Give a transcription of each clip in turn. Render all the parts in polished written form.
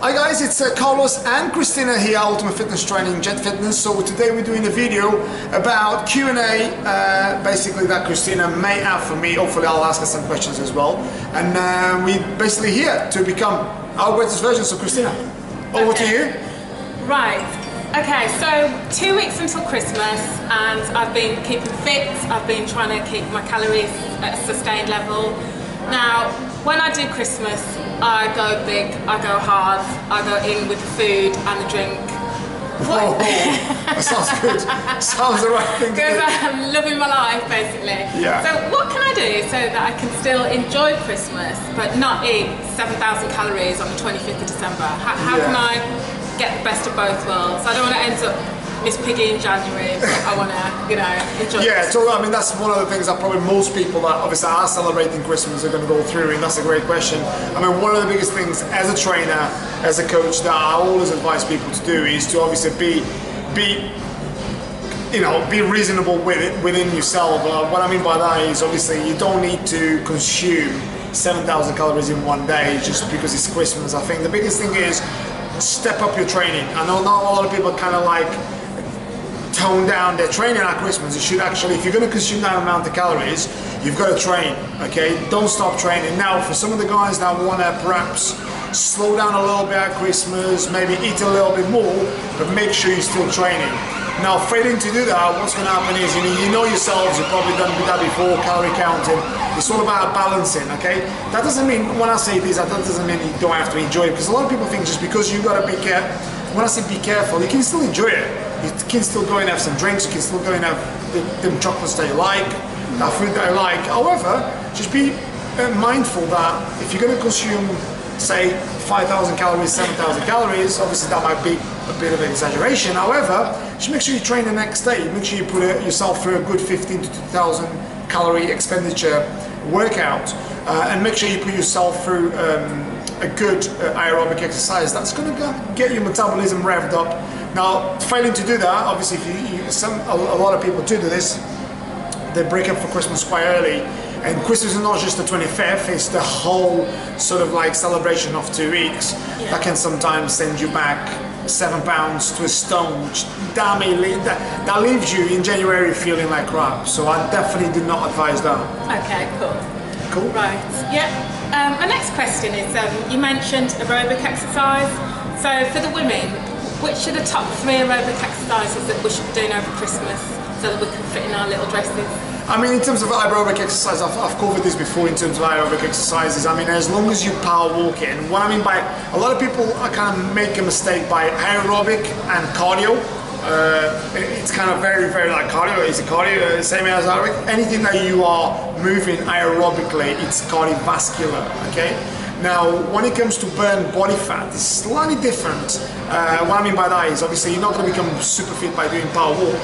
Hi guys, it's Carlos and Christina here, Ultimate Fitness Training, Jet Fitness. So today we're doing a video about Q&A, basically that Christina may have for me. Hopefully I'll ask her some questions as well. And we're basically here to become our greatest version. So Christina, over to you. Right. Okay, so 2 weeks until Christmas and I've been keeping fit. I've been trying to keep my calories at a sustained level. Now, when I do Christmas, I go big, I go hard, I go in with the food and the drink. Whoa, that sounds good. Sounds the right thing to do. Because I'm living my life, basically. Yeah. So what can I do so that I can still enjoy Christmas, but not eat 7,000 calories on the 25th of December? How can I get the best of both worlds? I don't want to end up Miss Piggy in January, but I want to, enjoy Yeah, so I mean, that's one of the things that probably most people that obviously are celebrating Christmas are going to go through, and that's a great question. I mean, one of the biggest things as a trainer, as a coach, that I always advise people to do is to obviously be reasonable with it within yourself. What I mean by that is obviously you don't need to consume 7,000 calories in one day just because it's Christmas. I think the biggest thing is step up your training. I know not a lot of people kind of like tone down their training at Christmas. You should actually, if you're going to consume that amount of calories, you've got to train, okay? Don't stop training. Now, for some of the guys that want to perhaps slow down a little bit at Christmas, maybe eat a little bit more, but make sure you're still training. Now, failing to do that, what's going to happen is, you know yourselves, you've probably done that before, calorie counting. It's all about balancing, okay? That doesn't mean, when I say this, that doesn't mean you don't have to enjoy it, because a lot of people think just because you got to be careful, when I say be careful, you can still enjoy it. You can still go and have some drinks, you can still go and have the chocolates that you like, that food that you like. However, just be mindful that if you're going to consume, say, 5,000 calories, 7,000 calories, obviously that might be a bit of an exaggeration. However, just make sure you train the next day. Make sure you put yourself through a good 15 to 2,000 calorie expenditure workout, and make sure you put yourself through a good aerobic exercise. That's going to get your metabolism revved up. Now, failing to do that, obviously, a lot of people do this. They break up for Christmas quite early, and Christmas is not just the 25th; it's the whole sort of like celebration of 2 weeks. Yeah. That can sometimes send you back 7 pounds to a stone, which that leaves you in January feeling like crap. So I definitely do not advise that. Okay, cool. Cool. Right. Yeah. My next question is: you mentioned aerobic exercise. So for the women, which are the top 3 aerobic exercises that we should be doing over Christmas so that we can fit in our little dresses? I mean, in terms of aerobic exercise, I've covered this before in terms of aerobic exercises. I mean, as long as you power walking, what I mean by, a lot of people kind of make a mistake by aerobic and cardio. It's kind of very, very like cardio. It's a cardio, same as aerobic. Anything that you are moving aerobically, it's cardiovascular, okay? Now, when it comes to burn body fat, it's slightly different. What I mean by that is, obviously, you're not going to become super fit by doing power walk,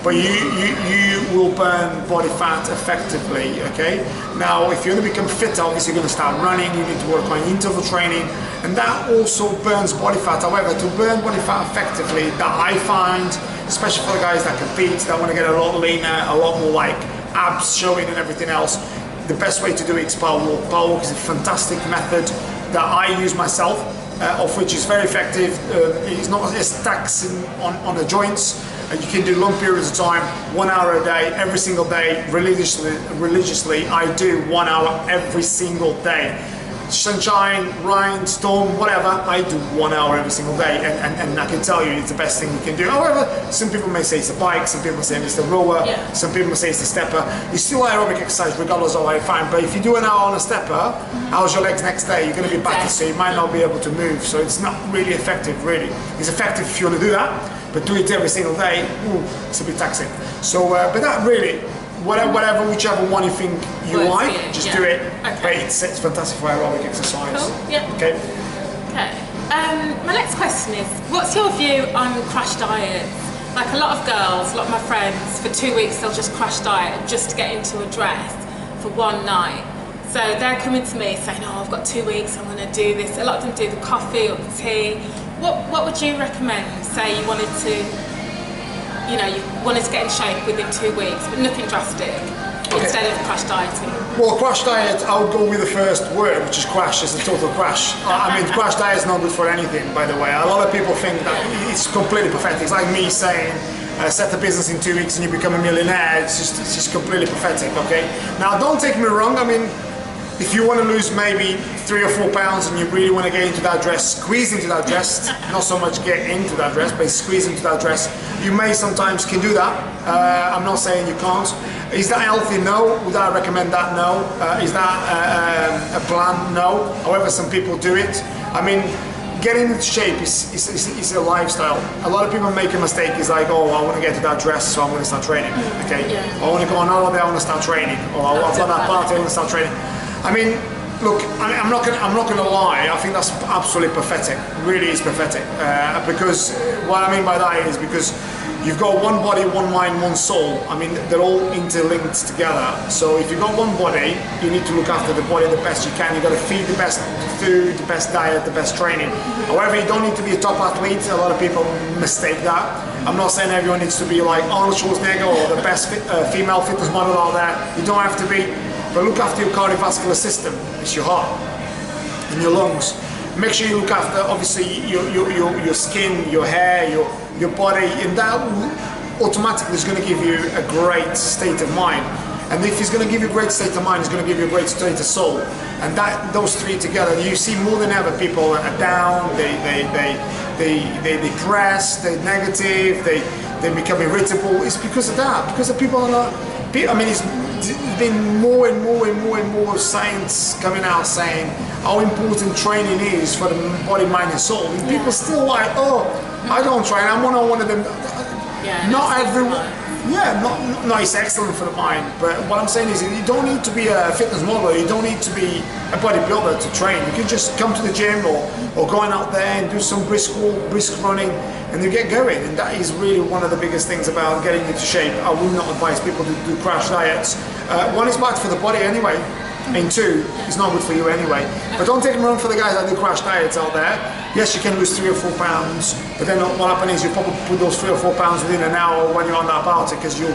but you will burn body fat effectively, okay? Now, if you're going to become fitter, obviously, you're going to start running, you need to work on interval training, and that also burns body fat. However, to burn body fat effectively, that I find, especially for the guys that compete, that want to get a lot leaner, a lot more like abs showing and everything else, the best way to do it is power walk. Power walk is a fantastic method that I use myself, of which is very effective. It's not as taxing on the joints. You can do long periods of time, 1 hour a day, every single day, religiously. I do 1 hour every single day. Sunshine, rain, storm, whatever, I do 1 hour every single day, and I can tell you it's the best thing you can do. However, some people may say it's a bike, some people say it's the rower, some people say it's the stepper. It's still aerobic exercise regardless of how you find, but if you do an hour on a stepper, how's your legs next day? You're going to be battered, so you might not be able to move, so it's not really effective, really. It's effective if you want to do that, but do it every single day, it's a bit taxing. So, but that really, whichever one you think you like, just do it. Okay. But it's fantastic for aerobic exercise. Cool. Yeah. Okay. Okay. My next question is: what's your view on crash diets? Like a lot of girls, a lot of my friends, for 2 weeks they'll just crash diet just to get into a dress for one night. So they're coming to me saying, "Oh, I've got 2 weeks. I'm going to do this." A lot of them do the coffee or the tea. What would you recommend? Say you wanted to, you wanted to get in shape within 2 weeks, but nothing drastic. instead of crash dieting? Well, crash diet, I would go with the first word, which is crash. It's a total crash. I mean, crash diet is not good for anything, by the way. A lot of people think that it's completely pathetic. It's like me saying, set a business in 2 weeks and you become a millionaire. It's just completely pathetic, okay? Now, don't take me wrong. I mean, if you want to lose maybe 3 or 4 pounds and you really want to get into that dress, squeeze into that dress, not so much get into that dress, but squeeze into that dress, you may sometimes can do that. I'm not saying you can't. Is that healthy? No. Would I recommend that? No. Is that a plan? No. However, some people do it. I mean, getting into shape is a lifestyle. A lot of people make a mistake. It's like, oh, I want to get to that dress, so I'm going to start training. Okay. Yeah. I want to go on holiday. I want to start training. Or I've got that party. I want to start training. I mean, look, I'm not gonna lie. I think that's absolutely pathetic. Really is pathetic. Because what I mean by that is because you've got one body, one mind, one soul. I mean, they're all interlinked together. So if you've got one body, you need to look after the body the best you can. You've got to feed the best food, the best diet, the best training. However, you don't need to be a top athlete. A lot of people mistake that. I'm not saying everyone needs to be like Arnold Schwarzenegger or the best female fitness model out there. You don't have to be. But look after your cardiovascular system. It's your heart and your lungs. Make sure you look after, obviously, your skin, your hair, your body, and that automatically is going to give you a great state of mind. And if he's going to give you a great state of mind, he's going to give you a great state of soul. And that, those three together, you see more than ever people are down, they depressed, they're negative, they become irritable. It's because of that. Because the people are not. I mean, it's been more and more science coming out saying how important training is for the body, mind, and soul. And people still like, oh, I don't train. I'm one of them. Yeah, not everyone. Yeah, no, it's excellent for the mind. But what I'm saying is, you don't need to be a fitness model. You don't need to be a bodybuilder to train. You can just come to the gym or going out there and do some brisk running, and you get going. And that is really one of the biggest things about getting into shape. I would not advise people to do crash diets. One, is bad for the body anyway, and two, it's not good for you anyway. But don't take me wrong for the guys that do crash diets out there. Yes, you can lose 3 or 4 pounds, but then what happens is you probably put those 3 or 4 pounds within an hour when you're on that party, because you'll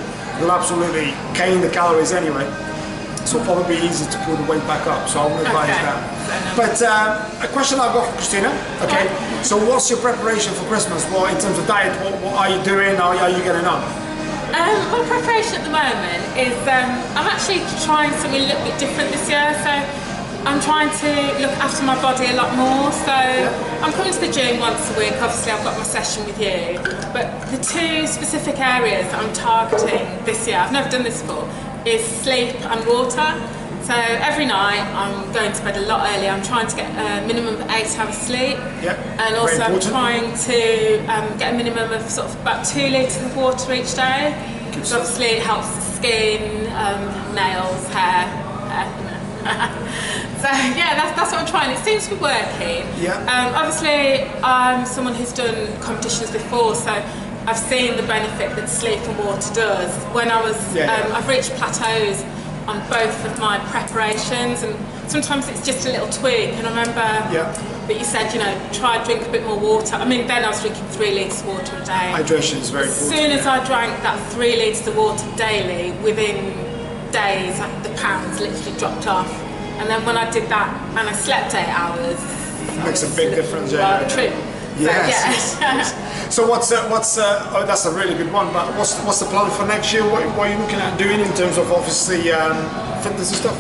absolutely gain the calories anyway. So it'll probably be easy to put the weight back up. So I would advise that. But a question I've got for Christina. Okay. So what's your preparation for Christmas? Well, in terms of diet, what are you doing? How are you getting on? My preparation at the moment is I'm actually trying something a little bit different this year. So I'm trying to look after my body a lot more. So I'm coming to the gym once a week. Obviously, I've got my session with you. But the 2 specific areas that I'm targeting this year, I've never done this before, is sleep and water. So every night I'm going to bed a lot earlier. I'm trying to get a minimum of 8 hours sleep. Yep. And also I'm trying to get a minimum of sort of about 2 litres of water each day. So obviously it helps the skin, nails, hair. So yeah, that's what I'm trying. It seems to be working. Yeah. Obviously I'm someone who's done competitions before, so I've seen the benefit that sleep and water does. When I was, I've reached plateaus on both of my preparations, and sometimes it's just a little tweak. And I remember that you said, you know, try and drink a bit more water. I mean, then I was drinking 3 litres of water a day. Hydration is very important. As soon as I drank that 3 litres of water daily, within days, the pounds literally dropped off. And then when I did that and I slept 8 hours, it makes a big difference. True. Yes. So what's oh, that's a really good one. But what's the plan for next year? What are you looking at doing in terms of obviously fitness and stuff?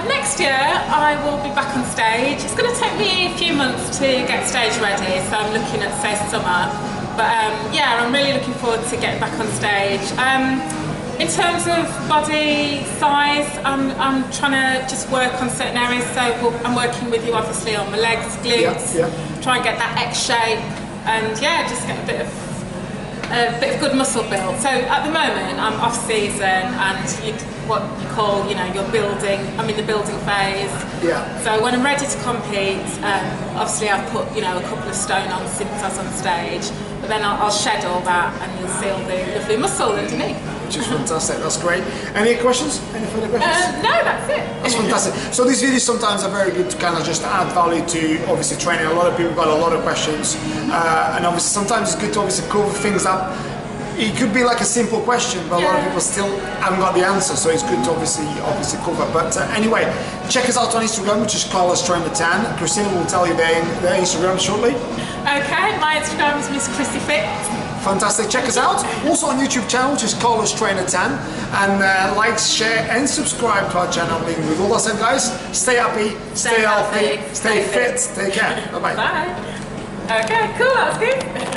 Next year I will be back on stage. It's going to take me a few months to get stage ready, so I'm looking at say summer. But yeah, I'm really looking forward to getting back on stage. In terms of body size, I'm trying to just work on certain areas. So I'm working with you obviously on my legs, glutes, try and get that X shape, and yeah, just get a bit of good muscle build. So at the moment I'm off season, and what you call, you know, you're building. I'm in the building phase. Yeah. So when I'm ready to compete, obviously I've put, you know, a couple of stone on since I was on stage, but then I'll shed all that, and you'll see all the lovely muscle underneath. Which is fantastic. That's great. Any questions? Any further questions? No, that's it. That's fantastic. So these videos sometimes are very good to kind of just add value to obviously training. A lot of people got a lot of questions, and obviously sometimes it's good to obviously cover things up. it could be like a simple question, but a lot of people still haven't got the answer, so it's good to obviously cover. But anyway, check us out on Instagram, which is Carlos Trainer 10. Christina will tell you their Instagram shortly. Okay, my Instagram is Miss Chrissy Fit. Fantastic, check us out. Also on YouTube channel, which is Carlos Trainer 10. And like, share and subscribe to our channel. With all that said, guys, stay happy, stay healthy, stay fit, take care. Bye-bye. Bye. Okay, cool, that was good.